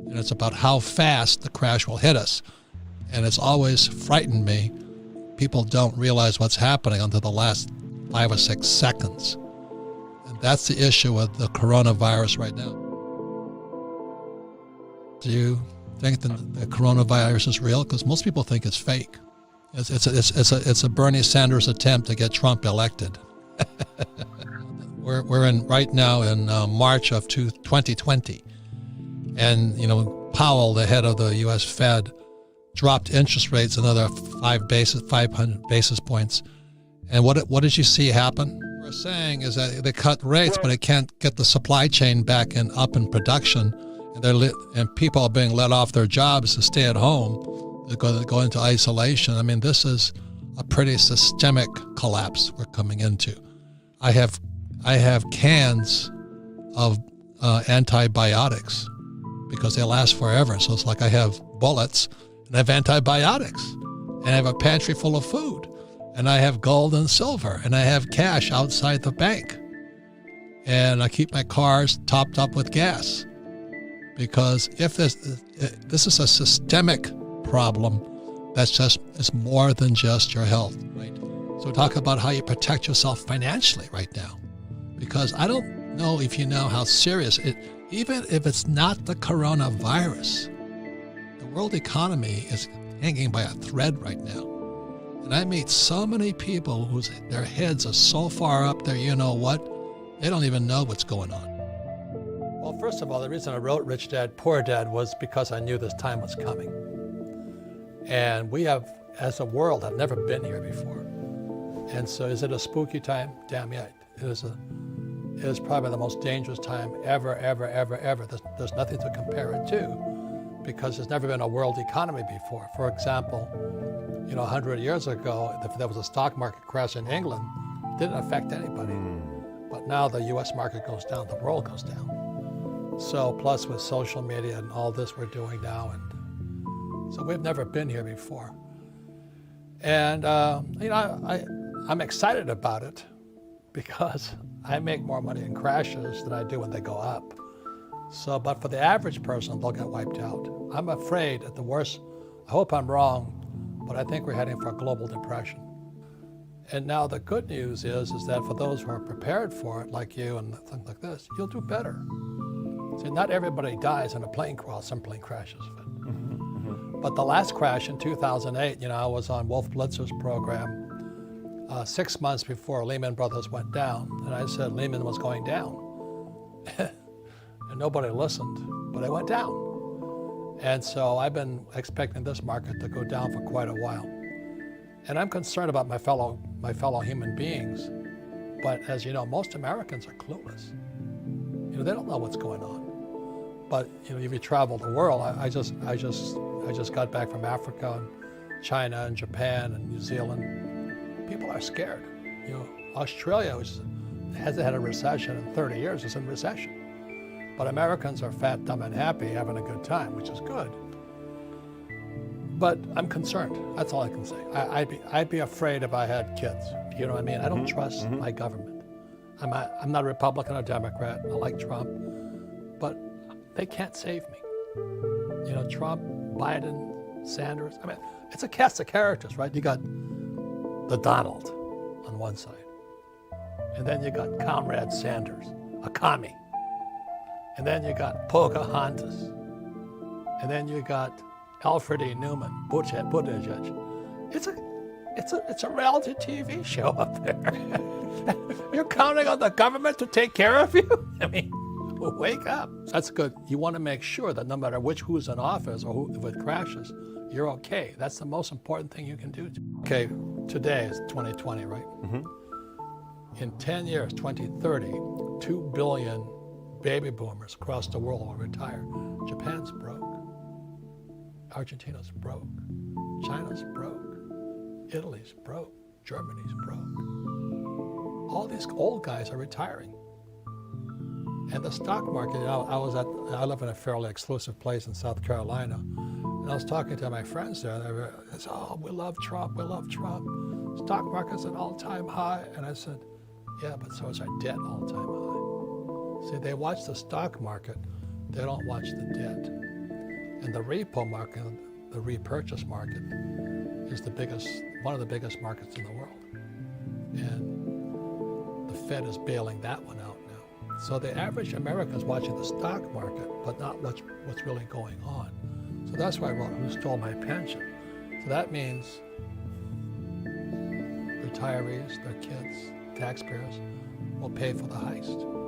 and it's about how fast the crash will hit us. And it's always frightened me. People don't realize what's happening until the last 5 or 6 seconds. And that's the issue with the coronavirus right now. Do you think the coronavirus is real? Because most people think it's fake. It's a Bernie Sanders attempt to get Trump elected. We're right now in March of 2020, and Powell, the head of the U.S. Fed, dropped interest rates another 500 basis points. And what did you see happen? What we're saying is that they cut rates, but it can't get the supply chain back up in production, and people are being let off their jobs to stay at home. They're going to go into isolation. I mean, this is a pretty systemic collapse we're coming into. I have cans of antibiotics because they last forever. So it's like I have bullets and I have antibiotics, and I have a pantry full of food, and I have gold and silver, and I have cash outside the bank, and I keep my cars topped up with gas, because if this is a systemic problem it's more than just your health, right? So talk about how you protect yourself financially right now, because I don't know if you know how serious even if it's not the coronavirus, the world economy is hanging by a thread right now. And I meet so many people their heads are so far up there, you know what? They don't even know what's going on. Well, first of all, the reason I wrote Rich Dad, Poor Dad was because I knew this time was coming. And we have, as a world, have never been here before. And so is it a spooky time? Damn yeah, it is probably the most dangerous time ever. There's nothing to compare it to, because there's never been a world economy before. For example, 100 years ago, if there was a stock market crash in England, it didn't affect anybody. But now the US market goes down, the world goes down. So plus with social media and all this we're doing now, and so we've never been here before. And I'm excited about it because I make more money in crashes than I do when they go up. So, but for the average person, they'll get wiped out. I'm afraid at the worst, I hope I'm wrong, but I think we're heading for a global depression. And now the good news is that for those who are prepared for it, like you and things like this, you'll do better. See, not everybody dies in a plane crash, some plane crashes. But the last crash in 2008, I was on Wolf Blitzer's program 6 months before Lehman Brothers went down. And I said Lehman was going down. And nobody listened, but it went down. And so I've been expecting this market to go down for quite a while. And I'm concerned about my fellow human beings. But as you know, most Americans are clueless. They don't know what's going on. But if you travel the world, I just got back from Africa and China and Japan and New Zealand. People are scared. Australia, which hasn't had a recession in 30 years, is in recession. But Americans are fat, dumb, and happy, having a good time, which is good. But I'm concerned. That's all I can say. I'd be afraid if I had kids. You know what I mean? I don't trust my government. I'm not a Republican or Democrat. I like Trump, but they can't save me. Trump, Biden, Sanders. I mean, it's a cast of characters, right? You got the Donald on one side, and then you got Comrade Sanders, a commie, and then you got Pocahontas, and then you got Alfred E. Newman, Buttigieg. It's a reality TV show up there. You're counting on the government to take care of you? I mean, wake up. That's good. You want to make sure that no matter who's in office or if it crashes, you're okay. That's the most important thing you can do. Okay, today is 2020, right? In 10 years, 2030, 2 billion baby boomers across the world will retire. Japan's broke. Argentina's broke. China's broke. Italy's broke. Germany's broke. All these old guys are retiring. And the stock market, I live in a fairly exclusive place in South Carolina, and I was talking to my friends there, and they said, oh, we love Trump. Stock market's an all-time high. And I said, yeah, but so is our debt all-time high. See, they watch the stock market, they don't watch the debt. And the repo market, the repurchase market, is one of the biggest markets in the world. And the Fed is bailing that one out now. So the average American is watching the stock market, but not what's really going on. So that's why I wrote Who Stole My Pension? So that means retirees, their kids, taxpayers will pay for the heist.